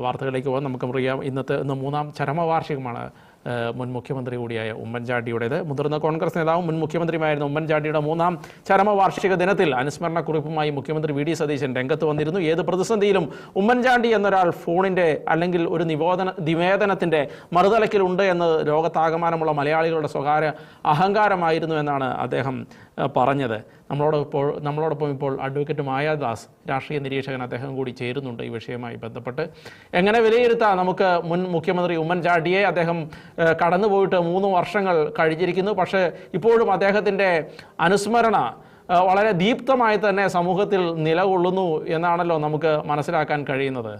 വാർത്തകളിലേക്ക് പോകാൻ നമുക്കറിയാം ഇന്ന് മൂന്നാം ചരമവാർഷികമാണ് മുൻ മുഖ്യമന്ത്രി കൂടിയായ ഉമ്മൻചാണ്ടിയുടേത്. മുതിർന്ന കോൺഗ്രസ് നേതാവും മുൻ മുഖ്യമന്ത്രിയുമായിരുന്ന ഉമ്മൻചാണ്ടിയുടെ മൂന്നാം ചരമവാർഷിക ദിനത്തിൽ അനുസ്മരണക്കുറിപ്പുമായി മുഖ്യമന്ത്രി വി ഡി സതീശൻ രംഗത്ത് വന്നിരുന്നു. ഏത് പ്രതിസന്ധിയിലും ഉമ്മൻചാണ്ടി എന്നൊരാൾ ഫോണിൻ്റെ അല്ലെങ്കിൽ ഒരു നിവേദനത്തിൻ്റെ മറുതലക്കിലുണ്ട് എന്നത് ലോകത്താകമാനമുള്ള മലയാളികളുടെ സ്വകാര്യ അഹങ്കാരമായിരുന്നു എന്നാണ് അദ്ദേഹം പറഞ്ഞത്. നമ്മളോടൊപ്പം ഇപ്പോൾ അഡ്വക്കേറ്റ് മായാദാസ്, രാഷ്ട്രീയ നിരീക്ഷകൻ, അദ്ദേഹം കൂടി ചേരുന്നുണ്ട് ഈ വിഷയവുമായി ബന്ധപ്പെട്ട്. എങ്ങനെ വിലയിരുത്താം നമുക്ക് മുൻ മുഖ്യമന്ത്രി ഉമ്മൻചാണ്ടിയെ? അദ്ദേഹം കടന്നുപോയിട്ട് 3 വർഷങ്ങൾ കഴിഞ്ഞിരിക്കുന്നു. പക്ഷേ ഇപ്പോഴും അദ്ദേഹത്തിൻ്റെ അനുസ്മരണ വളരെ ദീപ്തമായി തന്നെ സമൂഹത്തിൽ നിലകൊള്ളുന്നു എന്നാണല്ലോ നമുക്ക് മനസ്സിലാക്കാൻ കഴിയുന്നത്.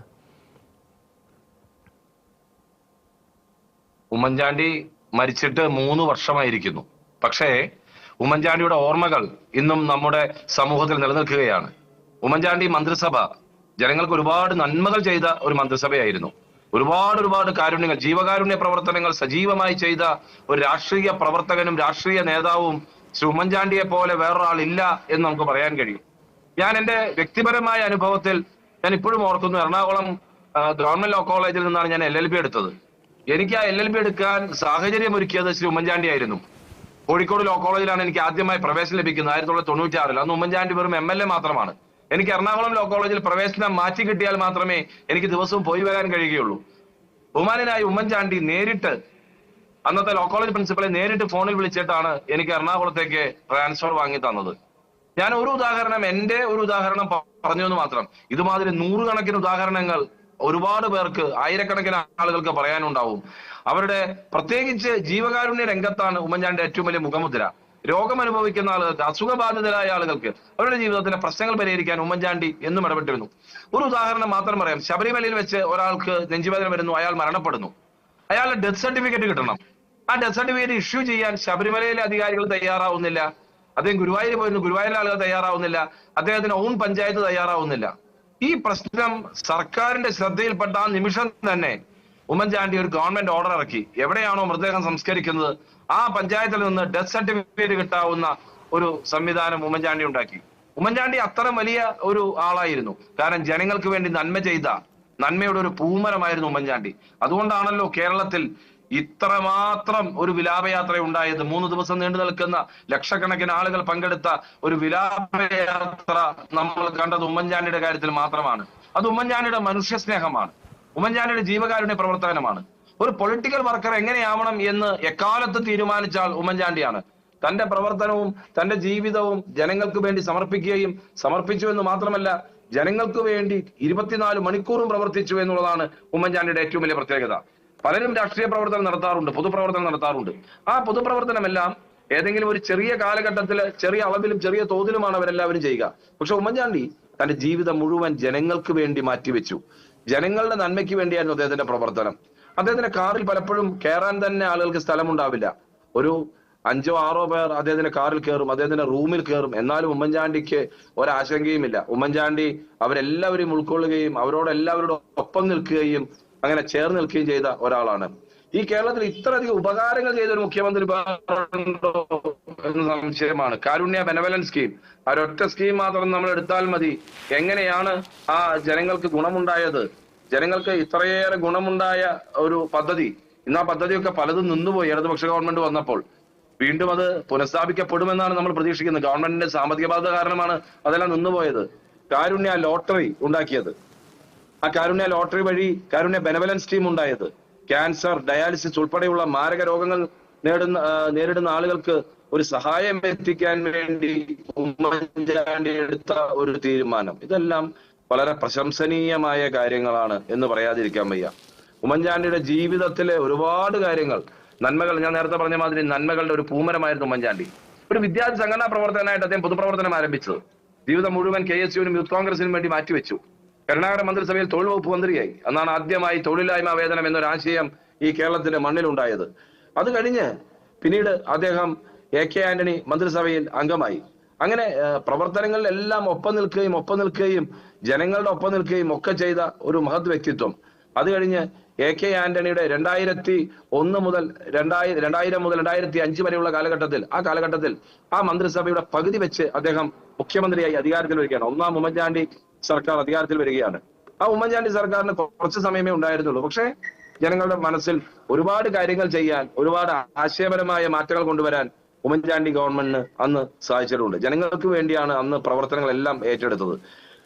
ഉമ്മൻചാണ്ടി മരിച്ചിട്ട് 3 വർഷമായിരിക്കുന്നു. പക്ഷേ ഉമ്മൻചാണ്ടിയുടെ ഓർമ്മകൾ ഇന്നും നമ്മുടെ സമൂഹത്തിൽ നിലനിൽക്കുകയാണ്. ഉമ്മൻചാണ്ടി മന്ത്രിസഭ ജനങ്ങൾക്ക് ഒരുപാട് നന്മകൾ ചെയ്ത ഒരു മന്ത്രിസഭയായിരുന്നു. ഒരുപാട് കാരുണ്യങ്ങൾ, ജീവകാരുണ്യ പ്രവർത്തനങ്ങൾ സജീവമായി ചെയ്ത ഒരു രാഷ്ട്രീയ പ്രവർത്തകനും രാഷ്ട്രീയ നേതാവും ശ്രീ ഉമ്മൻചാണ്ടിയെ പോലെ വേറൊരാളില്ല എന്ന് നമുക്ക് പറയാൻ കഴിയും. ഞാൻ എൻ്റെ വ്യക്തിപരമായ അനുഭവത്തിൽ ഞാൻ ഇപ്പോഴും ഓർക്കുന്നു, എറണാകുളം ഗവൺമെന്റ് ലോ കോളേജിൽ നിന്നാണ് ഞാൻ LLB എടുത്തത്. എനിക്ക് ആ LLB എടുക്കാൻ സാഹചര്യം ഒരുക്കിയത് ശ്രീ ഉമ്മൻചാണ്ടി ആയിരുന്നു. കോഴിക്കോട് ലോ കോളേജിലാണ് എനിക്ക് ആദ്യമായി പ്രവേശനം ലഭിക്കുന്നത് 1996. അന്ന് ഉമ്മൻചാണ്ടി വെറും MLA മാത്രമാണ്. എനിക്ക് എറണാകുളം ലോ കോളേജിൽ പ്രവേശനം മാറ്റി കിട്ടിയാൽ മാത്രമേ എനിക്ക് ദിവസവും പോയി വരാൻ കഴിയുകയുള്ളൂ. ബഹുമാനനായ ഉമ്മൻചാണ്ടി നേരിട്ട് അന്നത്തെ ലോ കോളേജ് പ്രിൻസിപ്പളെ നേരിട്ട് ഫോണിൽ വിളിച്ചിട്ടാണ് എനിക്ക് എറണാകുളത്തേക്ക് ട്രാൻസ്ഫർ വാങ്ങി തന്നത്. ഞാൻ എൻ്റെ ഒരു ഉദാഹരണം പറഞ്ഞു എന്ന് മാത്രം. ഇതുമാതിരി 100 കണക്കിന് ഉദാഹരണങ്ങൾ ഒരുപാട് പേർക്ക്, ആയിരക്കണക്കിന് ആളുകൾക്ക് പറയാനുണ്ടാവും. അവരുടെ പ്രത്യേകിച്ച് ജീവകാരുണ്യ രംഗത്താണ് ഉമ്മൻചാണ്ടി ഏറ്റവും വലിയ മുഖമുദ്ര. രോഗം അനുഭവിക്കുന്ന ആളുകൾക്ക്, അസുഖബാധിതരായ ആളുകൾക്ക് അവരുടെ ജീവിതത്തിലെ പ്രശ്നങ്ങൾ പരിഹരിക്കാൻ ഉമ്മൻചാണ്ടി എന്നും ഇടപെട്ടിരുന്നു. ഒരു ഉദാഹരണം മാത്രം പറയാം. ശബരിമലയിൽ വെച്ച് ഒരാൾക്ക് നെഞ്ചുവേദന വരുന്നു, അയാൾ മരണപ്പെടുന്നു. അയാളുടെ ഡെത്ത് സർട്ടിഫിക്കറ്റ് കിട്ടണം. ആ ഡെത്ത് സർട്ടിഫിക്കറ്റ് ഇഷ്യൂ ചെയ്യാൻ ശബരിമലയിലെ അധികാരികൾ തയ്യാറാവുന്നില്ല. അദ്ദേഹം ഗുരുവായൂർ പോയിരുന്നു, ഗുരുവായൂരിലെ ആളുകൾ തയ്യാറാവുന്നില്ല. അദ്ദേഹത്തിന് ഓൺ പഞ്ചായത്ത് തയ്യാറാവുന്നില്ല. ഈ പ്രശ്നം സർക്കാരിന്റെ ശ്രദ്ധയിൽപ്പെട്ട ആ നിമിഷം തന്നെ ഉമ്മൻചാണ്ടി ഒരു ഗവൺമെന്റ് ഓർഡർ ഇറക്കി. എവിടെയാണോ മൃതദേഹം സംസ്കരിക്കുന്നത് ആ പഞ്ചായത്തിൽ നിന്ന് ഡെത്ത് സർട്ടിഫിക്കറ്റ് കിട്ടാവുന്ന ഒരു സംവിധാനം ഉമ്മൻചാണ്ടി ഉണ്ടാക്കി. ഉമ്മൻചാണ്ടി അത്തരം വലിയ ഒരു ആളായിരുന്നു. കാരണം ജനങ്ങൾക്ക് വേണ്ടി നന്മ ചെയ്ത നന്മയുടെ ഒരു പൂമരമായിരുന്നു ഉമ്മൻചാണ്ടി. അതുകൊണ്ടാണല്ലോ കേരളത്തിൽ ഇത്രമാത്രം ഒരു വിലാപയാത്ര ഉണ്ടായത്. 3 ദിവസം നീണ്ടു നിൽക്കുന്ന ലക്ഷക്കണക്കിന് ആളുകൾ പങ്കെടുത്ത ഒരു വിലാപയാത്ര നമ്മൾ കണ്ടത് ഉമ്മൻചാണ്ടിയുടെ കാര്യത്തിൽ മാത്രമാണ്. അത് ഉമ്മൻചാണ്ടിയുടെ മനുഷ്യ സ്നേഹമാണ്, ഉമ്മൻചാണ്ടിയുടെ ജീവകാരുണ്യ പ്രവർത്തനമാണ്. ഒരു പൊളിറ്റിക്കൽ വർക്കർ എങ്ങനെയാവണം എന്ന് എക്കാലത്ത് തീരുമാനിച്ചാൽ ഉമ്മൻചാണ്ടിയാണ്. തന്റെ പ്രവർത്തനവും തന്റെ ജീവിതവും ജനങ്ങൾക്ക് വേണ്ടി സമർപ്പിച്ചു എന്ന് മാത്രമല്ല, ജനങ്ങൾക്ക് വേണ്ടി 24 മണിക്കൂറും പ്രവർത്തിച്ചു എന്നുള്ളതാണ് ഉമ്മൻചാണ്ടിയുടെ ഏറ്റവും വലിയ പ്രത്യേകത. പലരും രാഷ്ട്രീയ പ്രവർത്തനം നടത്താറുണ്ട്, പൊതുപ്രവർത്തനം നടത്താറുണ്ട്. ആ പൊതുപ്രവർത്തനമെല്ലാം ഏതെങ്കിലും ഒരു ചെറിയ കാലഘട്ടത്തിൽ ചെറിയ അളവിലും ചെറിയ തോതിലുമാണ് അവരെല്ലാവരും ചെയ്യുക. പക്ഷെ ഉമ്മൻചാണ്ടി തന്റെ ജീവിതം മുഴുവൻ ജനങ്ങൾക്ക് വേണ്ടി മാറ്റിവെച്ചു. ജനങ്ങളുടെ നന്മയ്ക്ക് വേണ്ടിയായിരുന്നു അദ്ദേഹത്തിന്റെ പ്രവർത്തനം. അദ്ദേഹത്തിന്റെ കാറിൽ പലപ്പോഴും കയറാൻ തന്നെ ആളുകൾക്ക് സ്ഥലമുണ്ടാവില്ല. ഒരു 5-6 പേർ അദ്ദേഹത്തിന്റെ കാറിൽ കയറും, അദ്ദേഹത്തിന്റെ റൂമിൽ കയറും. എന്നാലും ഉമ്മൻചാണ്ടിക്ക് ഒരാശങ്കയുമില്ല. ഉമ്മൻചാണ്ടി അവരെല്ലാവരെയും ഉൾക്കൊള്ളുകയും അവരോടെല്ലാവരോടും ഒപ്പം നിൽക്കുകയും അങ്ങനെ ചേർന്ന് നിൽക്കുകയും ചെയ്ത ഒരാളാണ്. ഈ കേരളത്തിൽ ഇത്രയധികം ഉപകാരങ്ങൾ ചെയ്ത ഒരു മുഖ്യമന്ത്രി എന്ന് സംശയമാണ്. കാരുണ്യ ബെനവലൻസ് സ്കീം, ആ ഒരൊറ്റ സ്കീം മാത്രം നമ്മൾ എടുത്താൽ മതി. എങ്ങനെയാണ് ആ ജനങ്ങൾക്ക് ഗുണമുണ്ടായത്? ജനങ്ങൾക്ക് ഇത്രയേറെ ഗുണമുണ്ടായ ഒരു പദ്ധതി. ഇന്ന് ആ പദ്ധതിയൊക്കെ പലതും നിന്നുപോയി. ഇടതുപക്ഷ ഗവൺമെന്റ് വന്നപ്പോൾ വീണ്ടും അത് പുനഃസ്ഥാപിക്കപ്പെടുമെന്നാണ് നമ്മൾ പ്രതീക്ഷിക്കുന്നത്. ഗവൺമെന്റിന്റെ സാമ്പത്തിക ബാധ്യത കാരണമാണ് അതെല്ലാം നിന്നുപോയത്. കാരുണ്യ ലോട്ടറി ഉണ്ടാക്കിയത്, ആ കാരുണ്യ ലോട്ടറി വഴി കാരുണ്യ ബെനവലൻസ് സ്കീം ഉണ്ടായത്, ക്യാൻസർ, ഡയാലിസിസ് ഉൾപ്പെടെയുള്ള മാരക രോഗങ്ങൾ നേരിടുന്ന ആളുകൾക്ക് ഒരു സഹായം എത്തിക്കാൻ വേണ്ടി ഉമ്മൻചാണ്ടി എടുത്ത ഒരു തീരുമാനം, ഇതെല്ലാം വളരെ പ്രശംസനീയമായ കാര്യങ്ങളാണ് എന്ന് പറയാതിരിക്കാൻ വയ്യ. ഉമ്മൻചാണ്ടിയുടെ ജീവിതത്തിലെ ഒരുപാട് കാര്യങ്ങൾ, നന്മകൾ, ഞാൻ നേരത്തെ പറഞ്ഞ മാതിരി നന്മകളുടെ ഒരു പൂമരമായിരുന്നു ഉമ്മൻചാണ്ടി. ഒരു വിദ്യാർത്ഥി സംഘടനാ പ്രവർത്തകനായിട്ട് അദ്ദേഹം പൊതുപ്രവർത്തനം ആരംഭിച്ചത്. ജീവിതം മുഴുവൻ KSUവിനും യൂത്ത് കോൺഗ്രസിനും വേണ്ടി മാറ്റിവെച്ചു. കരുണാകര മന്ത്രിസഭയിൽ തൊഴിൽ വകുപ്പ് മന്ത്രിയായി. അന്നാണ് ആദ്യമായി തൊഴിലില്ലായ്മ വേതനം എന്നൊരാശയം ഈ കേരളത്തിന്റെ മണ്ണിലുണ്ടായത്. അത് കഴിഞ്ഞ് പിന്നീട് അദ്ദേഹം AK ആന്റണി മന്ത്രിസഭയിൽ അംഗമായി. അങ്ങനെ പ്രവർത്തനങ്ങളിലെല്ലാം ഒപ്പം നിൽക്കുകയും ജനങ്ങളുടെ ഒപ്പം നിൽക്കുകയും ഒക്കെ ചെയ്ത ഒരു മഹത് വ്യക്തിത്വം. അത് കഴിഞ്ഞ് AK ആന്റണിയുടെ 2001 മുതൽ 2005 വരെയുള്ള കാലഘട്ടത്തിൽ ആ മന്ത്രിസഭയുടെ പകുതി വെച്ച് അദ്ദേഹം മുഖ്യമന്ത്രിയായി അധികാരത്തിൽ വരികയാണ്. ഒന്നാം ഉമ്മൻചാണ്ടി സർക്കാർ അധികാരത്തിൽ വരികയാണ്. ആ ഉമ്മൻചാണ്ടി സർക്കാരിന് കുറച്ച് സമയമേ ഉണ്ടായിരുന്നുള്ളൂ. പക്ഷേ ജനങ്ങളുടെ മനസ്സിൽ ഒരുപാട് കാര്യങ്ങൾ ചെയ്യാൻ, ഒരുപാട് ആശയപരമായ മാറ്റങ്ങൾ കൊണ്ടുവരാൻ ഉമ്മൻചാണ്ടി ഗവൺമെന്റിന് അന്ന് സാധിച്ചിട്ടുണ്ട്. ജനങ്ങൾക്ക് വേണ്ടിയാണ് അന്ന് പ്രവർത്തനങ്ങളെല്ലാം ഏറ്റെടുത്തത്.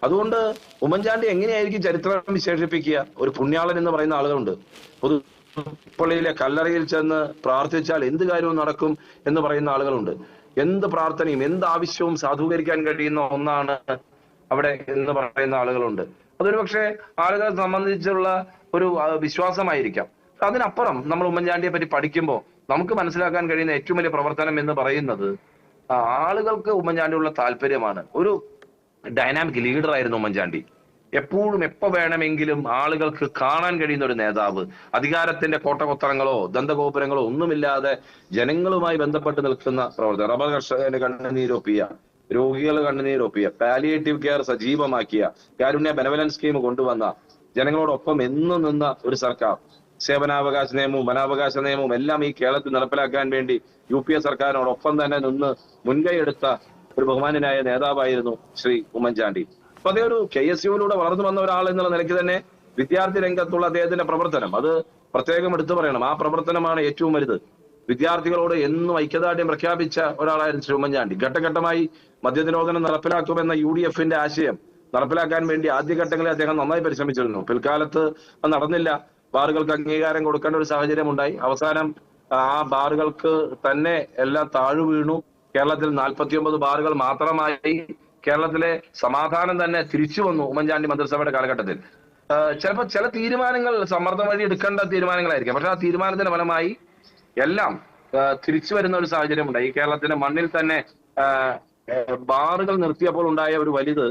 അതുകൊണ്ട് ഉമ്മൻചാണ്ടി എങ്ങനെയായിരിക്കും ചരിത്രം വിശേഷിപ്പിക്കുക? ഒരു പുണ്യാളൻ എന്ന് പറയുന്ന ആളുകളുണ്ട്. പുതുപ്പള്ളിയിലെ കല്ലറയിൽ ചെന്ന് പ്രാർത്ഥിച്ചാൽ എന്ത് കാര്യവും നടക്കും എന്ന് പറയുന്ന ആളുകളുണ്ട്. എന്ത് പ്രാർത്ഥനയും എന്ത് ആവശ്യവും സാധൂകരിക്കാൻ കഴിയുന്ന ഒന്നാണ് അവിടെ എന്ന് പറയുന്ന ആളുകളുണ്ട്. അതൊരു പക്ഷേ ആളുകളെ സംബന്ധിച്ചുള്ള ഒരു വിശ്വാസമായിരിക്കാം. അതിനപ്പുറം നമ്മൾ ഉമ്മൻചാണ്ടിയെ പറ്റി പഠിക്കുമ്പോൾ നമുക്ക് മനസ്സിലാക്കാൻ കഴിയുന്ന ഏറ്റവും വലിയ പ്രവർത്തനം എന്ന് പറയുന്നത് ആളുകൾക്ക് ഉമ്മൻചാണ്ടിയുള്ള താല്പര്യമാണ്. ഒരു ഡൈനാമിക് ലീഡർ ആയിരുന്നു ഉമ്മൻചാണ്ടി. എപ്പോഴും എപ്പോ വേണമെങ്കിലും ആളുകൾക്ക് കാണാൻ കഴിയുന്ന ഒരു നേതാവ്. അധികാരത്തിന്റെ കോട്ടകൊത്തളങ്ങളോ ദന്തഗോപുരങ്ങളോ ഒന്നുമില്ലാതെ ജനങ്ങളുമായി ബന്ധപ്പെട്ട് നിൽക്കുന്ന പ്രവർത്തകർ. റബ്ബർ കർഷകന്റെ കണ്ണുനീരൊപ്പിയ, രോഗികൾ കണ്ണുനീരൊപ്പിയ, പാലിയേറ്റീവ് കെയർ സജീവമാക്കിയ, കാരുണ്യ ബെനവലൻസ് സ്കീം കൊണ്ടുവന്ന, ജനങ്ങളോടൊപ്പം എന്നും നിന്ന ഒരു സർക്കാർ. സേവനാവകാശ നിയമവും വനാവകാശ നിയമവും എല്ലാം ഈ കേരളത്തിൽ നടപ്പിലാക്കാൻ വേണ്ടി UPA സർക്കാരിനോടൊപ്പം തന്നെ നിന്ന് മുൻകൈയെടുത്ത ഒരു ബഹുമാന്യനായ നേതാവായിരുന്നു ശ്രീ ഉമ്മൻചാണ്ടി. അപ്പൊ അതേ ഒരു KSUവിലൂടെ വളർന്നു വന്ന ഒരാൾ എന്നുള്ള നിലയ്ക്ക് തന്നെ വിദ്യാർത്ഥി രംഗത്തുള്ള അദ്ദേഹത്തിന്റെ പ്രവർത്തനം അത് പ്രത്യേകം എടുത്തു പറയണം. ആ പ്രവർത്തനമാണ് ഏറ്റവും വലുത്. വിദ്യാർത്ഥികളോട് എന്നും ഐക്യദാർഢ്യം പ്രഖ്യാപിച്ച ഒരാളായിരുന്നു ശ്രീ ഉമ്മൻചാണ്ടി. ഘട്ടഘട്ടമായി മദ്യനിരോധനം നടപ്പിലാക്കുമെന്ന UDFന്റെ ആശയം നടപ്പിലാക്കാൻ വേണ്ടി ആദ്യഘട്ടങ്ങളിൽ അദ്ദേഹം നന്നായി പരിശ്രമിച്ചിരുന്നു. പിൽക്കാലത്ത് അത് നടന്നില്ല. ബാറുകൾക്ക് അംഗീകാരം കൊടുക്കേണ്ട ഒരു സാഹചര്യം ഉണ്ടായി. അവസാനം ആ ബാറുകൾക്ക് തന്നെ എല്ലാം താഴു വീണു. കേരളത്തിൽ 49 ബാറുകൾ മാത്രമായി. കേരളത്തിലെ സമാധാനം തന്നെ തിരിച്ചു വന്നു ഉമ്മൻചാണ്ടി മന്ത്രിസഭയുടെ കാലഘട്ടത്തിൽ. ചിലപ്പോൾ ചില തീരുമാനങ്ങൾ സമ്മർദ്ദം വഴി എടുക്കേണ്ട തീരുമാനങ്ങളായിരിക്കും. പക്ഷെ ആ തീരുമാനത്തിന്റെ ഫലമായി എല്ലാം തിരിച്ചു വരുന്ന ഒരു സാഹചര്യം ഉണ്ടായി. കേരളത്തിന്റെ മണ്ണിൽ തന്നെ ബാറുകൾ നിർത്തിയപ്പോൾ ഉണ്ടായ ഒരു വലുത്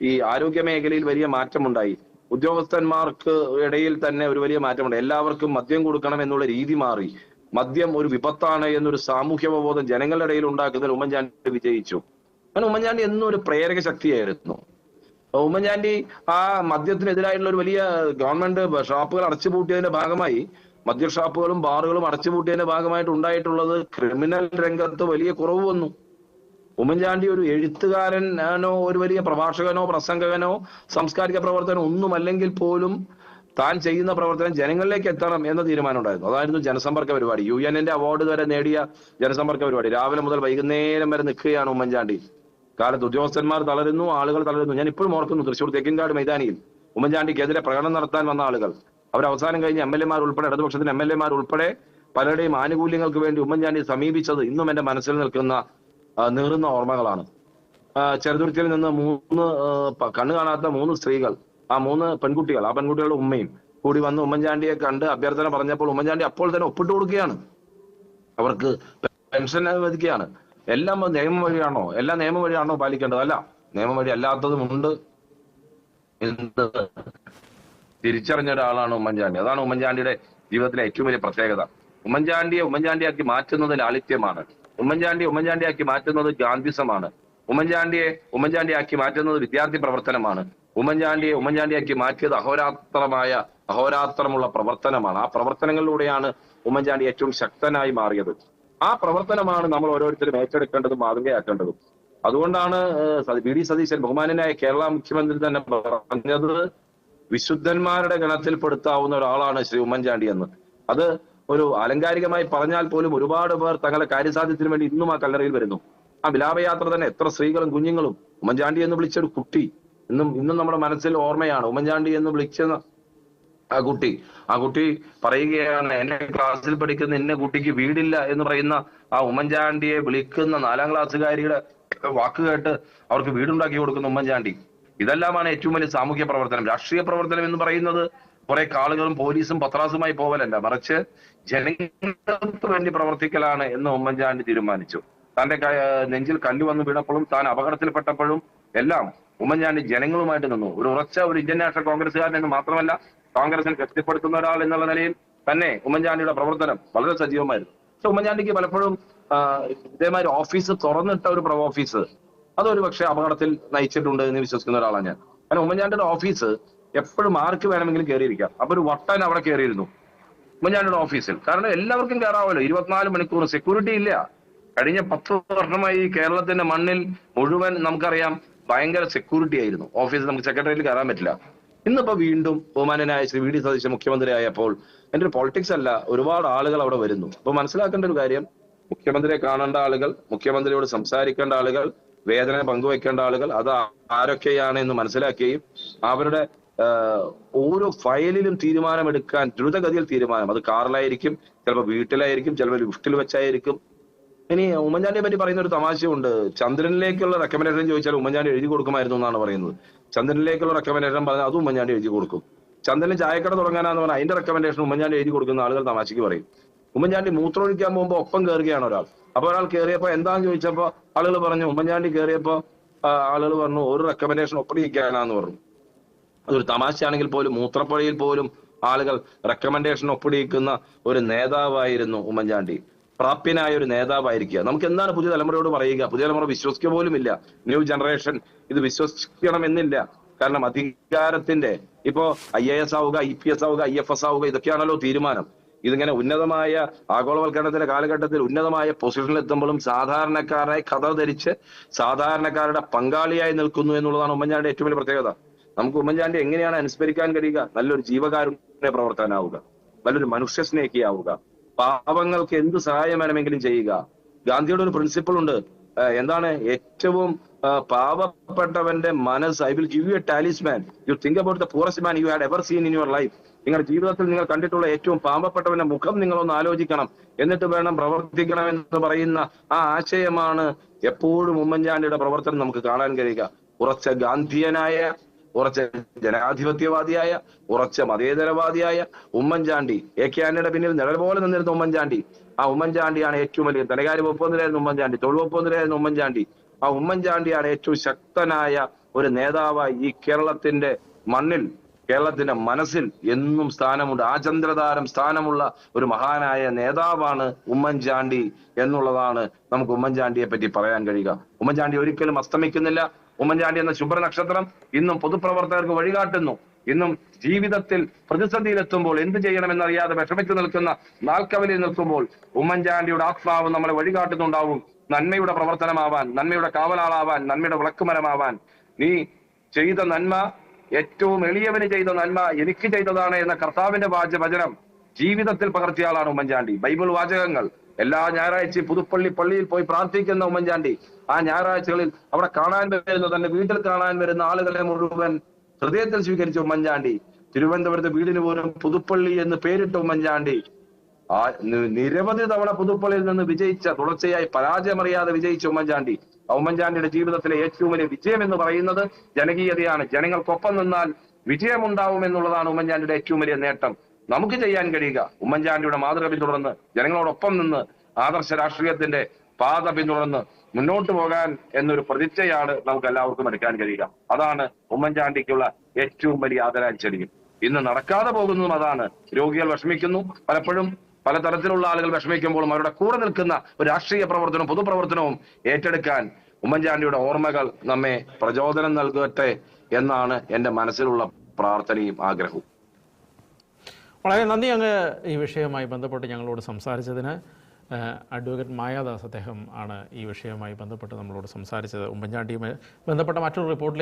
ഈ ആരോഗ്യ മേഖലയിൽ വലിയ മാറ്റമുണ്ടായി. ഉദ്യോഗസ്ഥന്മാർക്ക് ഇടയിൽ തന്നെ ഒരു വലിയ മാറ്റമുണ്ടായി. എല്ലാവർക്കും മദ്യം കൊടുക്കണം എന്നുള്ള രീതി മാറി. മദ്യം ഒരു വിപത്താണ് എന്നൊരു സാമൂഹ്യ അവബോധം ജനങ്ങളുടെ ഇടയിൽ ഉണ്ടാക്കുന്നതിൽ ഉമ്മൻചാണ്ടി വിജയിച്ചു. അങ്ങനെ ഉമ്മൻചാണ്ടി എന്നും ഒരു പ്രേരക ശക്തിയായിരുന്നു. ഉമ്മൻചാണ്ടി ആ മദ്യത്തിനെതിരായിട്ടുള്ള ഒരു വലിയ ഗവൺമെന്റ് ഷാപ്പുകൾ അടച്ചുപൂട്ടിയതിന്റെ ഭാഗമായി, മദ്യ ഷാപ്പുകളും ബാറുകളും അടച്ചുപൂട്ടിയതിന്റെ ഭാഗമായിട്ട് ഉണ്ടായിട്ടുള്ളത് ക്രിമിനൽ രംഗത്ത് വലിയ കുറവ് വന്നു. ഉമ്മൻചാണ്ടി ഒരു എഴുത്തുകാരനോ ഒരു വലിയ പ്രഭാഷകനോ പ്രസംഗകനോ സാംസ്കാരിക പ്രവർത്തനോ ഒന്നുമല്ലെങ്കിൽ പോലും താൻ ചെയ്യുന്ന പ്രവർത്തനം ജനങ്ങളിലേക്ക് എത്തണം എന്ന തീരുമാനം ഉണ്ടായിരുന്നു. അതായിരുന്നു ജനസമ്പർക്ക പരിപാടി. UN അവാർഡ് വരെ നേടിയ ജനസമ്പർക്ക പരിപാടി. രാവിലെ മുതൽ വൈകുന്നേരം വരെ നിൽക്കുകയാണ് ഉമ്മൻചാണ്ടി. കാലത്ത് ഉദ്യോഗസ്ഥന്മാർ തളരുന്നു, ആളുകൾ തളരുന്നു. ഞാൻ ഇപ്പോഴും ഓർക്കുന്നു, തൃശ്ശൂർ തെക്കിൻകാട് മൈതാനിയിൽ ഉമ്മൻചാണ്ടിക്കെതിരെ പ്രകടനം നടത്താൻ വന്ന ആളുകൾ, അവരവസാനം കഴിഞ്ഞ് MLA ഉൾപ്പെടെ, ഇടതുപക്ഷത്തിന് MLA ഉൾപ്പെടെ പലരുടെയും ആനുകൂല്യങ്ങൾക്ക് വേണ്ടി ഉമ്മൻചാണ്ടി സമീപിച്ചത് ഇന്നും എന്റെ മനസ്സിൽ നിൽക്കുന്ന നീറുന്ന ഓർമ്മകളാണ്. ചെറുതുരുത്തിയിൽ നിന്ന് 3 കണ്ണു കാണാത്ത 3 സ്ത്രീകൾ, ആ 3 പെൺകുട്ടികൾ, ആ പെൺകുട്ടികളുടെ ഉമ്മയും കൂടി വന്ന് ഉമ്മൻചാണ്ടിയെ കണ്ട് അഭ്യർത്ഥന പറഞ്ഞപ്പോൾ ഉമ്മൻചാണ്ടി അപ്പോൾ തന്നെ ഒപ്പിട്ട് കൊടുക്കുകയാണ്. അവർക്ക് പെൻഷൻ അനുവദിക്കുകയാണ്. എല്ലാം നിയമം വഴിയാണോ? എല്ലാം നിയമം വഴിയാണോ പാലിക്കേണ്ടത്? അല്ല, നിയമം വഴി അല്ലാത്തതുമുണ്ട് എന്ന് തിരിച്ചറിഞ്ഞ ഒരാളാണ് ഉമ്മൻചാണ്ടി. അതാണ് ഉമ്മൻചാണ്ടിയുടെ ജീവിതത്തിലെ ഏറ്റവും വലിയ പ്രത്യേകത. ഉമ്മൻചാണ്ടിയാക്കി മാറ്റുന്നത് ലാളിത്യമാണ്. ഉമ്മൻചാണ്ടിയാക്കി മാറ്റുന്നത് ഗാന്ധിസമാണ്. ഉമ്മൻചാണ്ടിയാക്കി മാറ്റുന്നത് വിദ്യാർത്ഥി പ്രവർത്തനമാണ്. ഉമ്മൻചാണ്ടിയാക്കി മാറ്റിയത് അഹോരാത്രമുള്ള പ്രവർത്തനമാണ്. ആ പ്രവർത്തനങ്ങളിലൂടെയാണ് ഉമ്മൻചാണ്ടി ഏറ്റവും ശക്തനായി മാറിയത്. ആ പ്രവർത്തനമാണ് നമ്മൾ ഓരോരുത്തരും ഏറ്റെടുക്കേണ്ടതും മാതൃകയാക്കേണ്ടതും. അതുകൊണ്ടാണ് VD സതീശൻ, ബഹുമാനനായ കേരള മുഖ്യമന്ത്രി, തന്നെ പറഞ്ഞത് വിശുദ്ധന്മാരുടെ ഗണത്തിൽപ്പെടുത്താവുന്ന ഒരാളാണ് ശ്രീ ഉമ്മൻചാണ്ടി എന്ന്. അത് ഒരു ആലങ്കാരികമായി പറഞ്ഞാൽ പോലും ഒരുപാട് പേർ തങ്ങളുടെ കാര്യസാധ്യത്തിന് വേണ്ടി ഇന്നും ആ കല്ലറയിൽ വരുന്നു. ആ വിലാപയാത്ര തന്നെ എത്ര സ്ത്രീകളും കുഞ്ഞുങ്ങളും ഉമ്മൻചാണ്ടി എന്ന് വിളിച്ചൊരു കുട്ടി ഇന്നും നമ്മുടെ മനസ്സിൽ ഓർമ്മയാണ്. ഉമ്മൻചാണ്ടി എന്ന് വിളിച്ച ആ കുട്ടി പറയുകയാണ്, എന്റെ ക്ലാസ്സിൽ പഠിക്കുന്ന ഇന്ന കുട്ടിക്ക് വീടില്ല എന്ന് പറയുന്ന ആ ഉമ്മൻചാണ്ടിയെ വിളിക്കുന്ന 4ാം ക്ലാസ്സുകാരിയുടെ വാക്ക് കേട്ട് അവർക്ക് വീടുണ്ടാക്കി കൊടുക്കുന്ന ഉമ്മൻചാണ്ടി. ഇതെല്ലാമാണ് ഏറ്റവും വലിയ സാമൂഹ്യ പ്രവർത്തനം. രാഷ്ട്രീയ പ്രവർത്തനം എന്ന് പറയുന്നത് കുറെ കാളുകളും പോലീസും പത്രാസുമായി പോവലല്ല, മറിച്ച് ജനങ്ങൾക്ക് വേണ്ടി പ്രവർത്തിക്കലാണ് എന്ന് ഉമ്മൻചാണ്ടി തീരുമാനിച്ചു. തന്റെ നെഞ്ചിൽ കല്ല് വന്ന് വീണപ്പോഴും താൻ അപകടത്തിൽപ്പെട്ടപ്പോഴും എല്ലാം ഉമ്മൻചാണ്ടി ജനങ്ങളുമായിട്ട് നിന്നു. ഒരു ഇന്ത്യൻ നാഷണൽ കോൺഗ്രസ്സുകാരൻ എന്ന് മാത്രമല്ല, കോൺഗ്രസിനെ ശക്തിപ്പെടുത്തുന്ന ഒരാൾ എന്നുള്ള നിലയിൽ തന്നെ ഉമ്മൻചാണ്ടിയുടെ പ്രവർത്തനം വളരെ സജീവമായിരുന്നു. പക്ഷെ ഉമ്മൻചാണ്ടിക്ക് പലപ്പോഴും ഇതേമാതിരി ഓഫീസ് തുറന്നിട്ട ഒരു ഓഫീസ് അതൊരു പക്ഷെ അപകടത്തിൽ നയിച്ചിട്ടുണ്ട് എന്ന് വിശ്വസിക്കുന്ന ഒരാളാണ് ഞാൻ. കാരണം ഉമ്മൻചാണ്ടിയുടെ ഓഫീസ് എപ്പോഴും ആർക്ക് വേണമെങ്കിലും കയറിയിരിക്കാം. അപ്പൊ ഒരു വട്ടൻ അവിടെ കയറിയിരുന്നു ഉമ്മൻചാണ്ടിയുടെ ഓഫീസിൽ. കാരണം എല്ലാവർക്കും കയറാമല്ലോ, 24 മണിക്കൂർ സെക്യൂരിറ്റി ഇല്ല. കഴിഞ്ഞ 10 വർഷമായി കേരളത്തിന്റെ മണ്ണിൽ മുഴുവൻ നമുക്കറിയാം ഭയങ്കര സെക്യൂരിറ്റി ആയിരുന്നു. ഓഫീസിൽ നമുക്ക് സെക്രട്ടറിയിൽ കയറാൻ പറ്റില്ല. ഇന്നിപ്പോ വീണ്ടും ബഹുമാന്യനായ ശ്രീ വി ഡി സതീശൻ മുഖ്യമന്ത്രിയായപ്പോൾ എന്റെ ഒരു പൊളിറ്റിക്സ് അല്ല, ഒരുപാട് ആളുകൾ അവിടെ വരുന്നു. അപ്പൊ മനസ്സിലാക്കേണ്ട ഒരു കാര്യം, മുഖ്യമന്ത്രിയെ കാണേണ്ട ആളുകൾ, മുഖ്യമന്ത്രിയോട് സംസാരിക്കേണ്ട ആളുകൾ, വേദന പങ്കുവെക്കേണ്ട ആളുകൾ, അത് ആരൊക്കെയാണ് എന്ന് മനസ്സിലാക്കുകയും അവരുടെ ഓരോ ഫയലിലും തീരുമാനമെടുക്കാൻ ദ്രുതഗതിയിൽ തീരുമാനം, അത് കാറിലായിരിക്കും, ചിലപ്പോൾ വീട്ടിലായിരിക്കും, ചിലപ്പോൾ ലിഫ്റ്റിൽ വെച്ചായിരിക്കും. ഇനി ഉമ്മൻചാണ്ടിയെ പറ്റി പറയുന്ന ഒരു തമാശയുണ്ട്. ചന്ദ്രനിലേക്കുള്ള റെക്കമെൻഡേഷൻ ചോദിച്ചാൽ ഉമ്മൻചാണ്ടി എഴുതി കൊടുക്കുമായിരുന്നു എന്നാണ് പറയുന്നത്. ചന്ദ്രനിലേക്കുള്ള റെക്കമെൻഡേഷൻ പറഞ്ഞാൽ അതും ഉമ്മൻചാണ്ടി എഴുതി കൊടുക്കും. ചന്ദ്രന് ചായക്കട തുടങ്ങാനാന്ന് പറഞ്ഞാൽ അതിന്റെ റെക്കമെൻഡേഷൻ ഉമ്മൻചാണ്ടി എഴുതി കൊടുക്കുന്ന ആളുകൾ തമാശയ്ക്ക് പറയും. ഉമ്മൻചാണ്ടി മൂത്രമൊഴിക്കാൻ പോകുമ്പോൾ ഒപ്പം കയറുകയാണ് ഒരാൾ. അപ്പൊ ഒരാൾ കയറിയപ്പോ എന്താന്ന് ചോദിച്ചപ്പോ ആളുകൾ പറഞ്ഞു, ഉമ്മൻചാണ്ടി കയറിയപ്പോ ആളുകൾ പറഞ്ഞു ഒരു റെക്കമെൻഡേഷൻ ഒപ്പിടിക്കാനാന്ന് പറഞ്ഞു. അതൊരു തമാശയാണെങ്കിൽ പോലും മൂത്രപ്പുഴയിൽ പോലും ആളുകൾ റെക്കമെൻഡേഷൻ ഒപ്പിടിക്കുന്ന ഒരു നേതാവായിരുന്നു ഉമ്മൻചാണ്ടി. പ്രാപ്യനായ ഒരു നേതാവായിരിക്കുക. നമുക്ക് എന്താണ് പുതിയ തലമുറയോട് പറയുക? പുതിയ തലമുറ വിശ്വസിക്കുക പോലും ഇല്ല. ന്യൂ ജനറേഷൻ ഇത് വിശ്വസിക്കണമെന്നില്ല. കാരണം അധികാരത്തിന്റെ ഇപ്പോ IAS ആവുക, IPS ആവുക, IFS ആവുക, ഇതൊക്കെയാണല്ലോ തീരുമാനം. ഇതിങ്ങനെ ഉന്നതമായ ആഗോളവൽക്കരണത്തിന്റെ കാലഘട്ടത്തിൽ ഉന്നതമായ പൊസിഷനിൽ എത്തുമ്പോഴും സാധാരണക്കാരനായി കഥ ധരിച്ച് സാധാരണക്കാരുടെ പങ്കാളിയായി നിൽക്കുന്നു എന്നുള്ളതാണ് ഉമ്മൻചാണ്ടിയുടെ ഏറ്റവും വലിയ പ്രത്യേകത. നമുക്ക് ഉമ്മൻചാണ്ടി എങ്ങനെയാണ് അനുസ്മരിക്കാൻ കഴിയുക? നല്ലൊരു ജീവകാരുണ്യ പ്രവർത്തകനാവുക, നല്ലൊരു മനുഷ്യ സ്നേഹിയാവുക, പാവങ്ങൾക്ക് എന്ത് സഹായം വേണമെങ്കിലും ചെയ്യുക. ഗാന്ധിയുടെ ഒരു പ്രിൻസിപ്പിൾ ഉണ്ട്. എന്താണ്? ഏറ്റവും പാവപ്പെട്ടവന്റെ മനസ്സ്, I will give you A talisman, you think about the poorest man you had ever seen in your life. നിങ്ങളുടെ ജീവിതത്തിൽ നിങ്ങൾ കണ്ടിട്ടുള്ള ഏറ്റവും പാവപ്പെട്ടവന്റെ മുഖം നിങ്ങളൊന്ന് ആലോചിക്കണം, എന്നിട്ട് വേണം പ്രവർത്തിക്കണം എന്ന് പറയുന്ന ആ ആശയമാണ് എപ്പോഴും ഉമ്മൻചാണ്ടിയുടെ പ്രവർത്തനം നമുക്ക് കാണാൻ കഴിയുക. ഉറച്ച ഗാന്ധിയനായ, ഉറച്ച ജനാധിപത്യവാദിയായ, ഉറച്ച മതേതരവാദിയായ ഉമ്മൻചാണ്ടി, AK ആന്റണിയുടെ പിന്നിൽ നിഴൽ പോലെ നിന്നിരുന്ന ഉമ്മൻചാണ്ടി. ആ ഉമ്മൻചാണ്ടിയാണ് ഏറ്റവും വലിയ ധനകാര്യ വകുപ്പ് മന്ത്രിയായിരുന്ന ഉമ്മൻചാണ്ടി, തൊഴിൽ വകുപ്പ് മന്ത്രിയായിരുന്ന ഉമ്മൻചാണ്ടി. ആ ഉമ്മൻചാണ്ടിയാണ് ഏറ്റവും ശക്തനായ ഒരു നേതാവായി ഈ കേരളത്തിന്റെ മണ്ണിൽ, കേരളത്തിന്റെ മനസ്സിൽ എന്നും സ്ഥാനമുണ്ട്. ആചന്ദ്രതാരം സ്ഥാനമുള്ള ഒരു മഹാനായ നേതാവാണ് ഉമ്മൻചാണ്ടി എന്നുള്ളതാണ് നമുക്ക് ഉമ്മൻചാണ്ടിയെ പറ്റി പറയാൻ കഴിയുക. ഉമ്മൻചാണ്ടി ഒരിക്കലും അസ്തമിക്കുന്നില്ല. ഉമ്മൻചാണ്ടി എന്ന ശുഭ്രനക്ഷത്രം ഇന്നും പൊതുപ്രവർത്തകർക്ക് വഴികാട്ടുന്നു. ഇന്നും ജീവിതത്തിൽ പ്രതിസന്ധിയിലെത്തുമ്പോൾ എന്ത് ചെയ്യണമെന്നറിയാതെ വിഷമിച്ചു നിൽക്കുന്ന നാൽക്കവലിൽ നിൽക്കുമ്പോൾ ഉമ്മൻചാണ്ടിയുടെ ആത്മാവ് നമ്മളെ വഴികാട്ടുന്നുണ്ടാവും. നന്മയുടെ പ്രവർത്തനമാവാൻ, നന്മയുടെ കാവലാളാവാൻ, നന്മയുടെ വിളക്കുമരമാവാൻ. നീ ചെയ്ത നന്മ, ഏറ്റവും എളിയവന് ചെയ്ത നന്മ എനിക്ക് ചെയ്തതാണ് എന്ന കർത്താവിന്റെ വചനം ജീവിതത്തിൽ പകർത്തിയ ആളാണ് ഉമ്മൻചാണ്ടി. ബൈബിൾ വാചകങ്ങൾ എല്ലാ ഞായറാഴ്ചയും പുതുപ്പള്ളി പള്ളിയിൽ പോയി പ്രാർത്ഥിക്കുന്ന ഉമ്മൻചാണ്ടി. ആ ഞായറാഴ്ചകളിൽ അവിടെ കാണാൻ വരുന്ന, തന്നെ വീട്ടിൽ കാണാൻ വരുന്ന ആളുകളെ മുഴുവൻ ഹൃദയത്തിൽ സ്വീകരിച്ച ഉമ്മൻചാണ്ടി. തിരുവനന്തപുരത്ത് വീടിന് പോലും പുതുപ്പള്ളി എന്ന് പേരിട്ട ഉമ്മൻചാണ്ടി. ആ നിരവധി തവണ പുതുപ്പള്ളിയിൽ നിന്ന് വിജയിച്ച, തുടർച്ചയായി പരാജയമറിയാതെ വിജയിച്ച ഉമ്മൻചാണ്ടി. ആ ഉമ്മൻചാണ്ടിയുടെ ജീവിതത്തിലെ ഏറ്റവും വലിയ വിജയം എന്ന് പറയുന്നത് ജനകീയതയാണ്. ജനങ്ങൾക്കൊപ്പം നിന്നാൽ വിജയമുണ്ടാവും എന്നുള്ളതാണ് ഉമ്മൻചാണ്ടിയുടെ ഏറ്റവും വലിയ നേട്ടം. നമുക്ക് ചെയ്യാൻ കഴിയുക ഉമ്മൻചാണ്ടിയുടെ മാതൃക പിന്തുടർന്ന്, ജനങ്ങളോടൊപ്പം നിന്ന്, ആദർശ രാഷ്ട്രീയത്തിന്റെ പാത പിന്തുടർന്ന് മുന്നോട്ട് പോകാൻ എന്നൊരു പ്രതിജ്ഞയാണ് നമുക്ക് എല്ലാവർക്കും എടുക്കാൻ കഴിയുക. അതാണ് ഉമ്മൻചാണ്ടിക്കുള്ള ഏറ്റവും വലിയ ആദരാഞ്ജലിയും. ഇന്ന് നടക്കാതെ പോകുന്നതും അതാണ്. രോഗികൾ വിഷമിക്കുന്നു, പലപ്പോഴും പലതരത്തിലുള്ള ആളുകൾ വിഷമിക്കുമ്പോഴും അവരുടെ കൂടെ നിൽക്കുന്ന ഒരു രാഷ്ട്രീയ പ്രവർത്തനവും പൊതുപ്രവർത്തനവും ഏറ്റെടുക്കാൻ ഉമ്മൻചാണ്ടിയുടെ ഓർമ്മകൾ നമ്മെ പ്രചോദനം നൽകട്ടെ എന്നാണ് എൻ്റെ മനസ്സിലുള്ള പ്രാർത്ഥനയും ആഗ്രഹവും. വളരെ നന്ദി അങ്ങ് ഈ വിഷയവുമായി ബന്ധപ്പെട്ട് ഞങ്ങളോട് സംസാരിച്ചതിന്. അഡ്വക്കേറ്റ് മായാദാസ് അദ്ദേഹം ആണ് ഈ വിഷയവുമായി ബന്ധപ്പെട്ട് നമ്മളോട് സംസാരിച്ചത്. ഉമ്മൻചാണ്ടിയുമായി ബന്ധപ്പെട്ട മറ്റൊരു റിപ്പോർട്ടിലേക്ക്